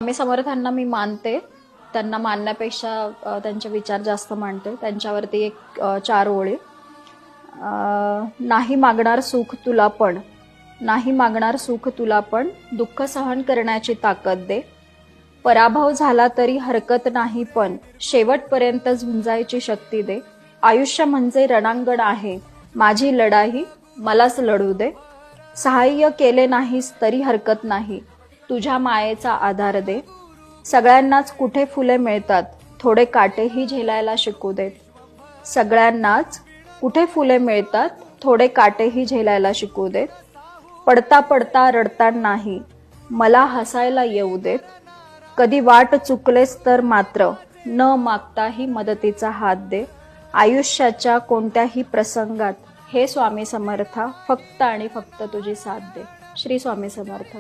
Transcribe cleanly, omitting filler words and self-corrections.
स्वामी समर्थांना मी मानते, त्यांना मानण्यापेक्षा त्यांचे विचार जास्त मानते. त्यांच्यावरती एक 4 ओळी. नाही मागणार सुख तुला पण, नाही मागणार सुख तुला पण, दुःख सहन करण्याची ताकद दे. पराभव झाला तरी हरकत नाही पण, शेवटपर्यंत झुंजायची शक्ती दे. आयुष्य म्हणजे रणांगण आहे, माझी लढाई मलाच लढू दे. सहाय्य केले नाहीस तरी हरकत नाही, तुझ्या मायेचा आधार दे. सगळ्यांनाच कुठे फुले मिळतात, थोडे काटेही झेलायला शिकू देत. सगळ्यांनाच कुठे फुले मिळतात, थोडे काटेही झेलायला शिकू देत. पडता पडता रडतानाही मला हसायला येऊ देत. कधी वाट चुकलेस तर मात्र न मागताही मदतीचा हात दे. आयुष्याच्या कोणत्याही प्रसंगात हे स्वामी समर्था फक्त आणि फक्त तुझी साथ दे. श्री स्वामी समर्थ.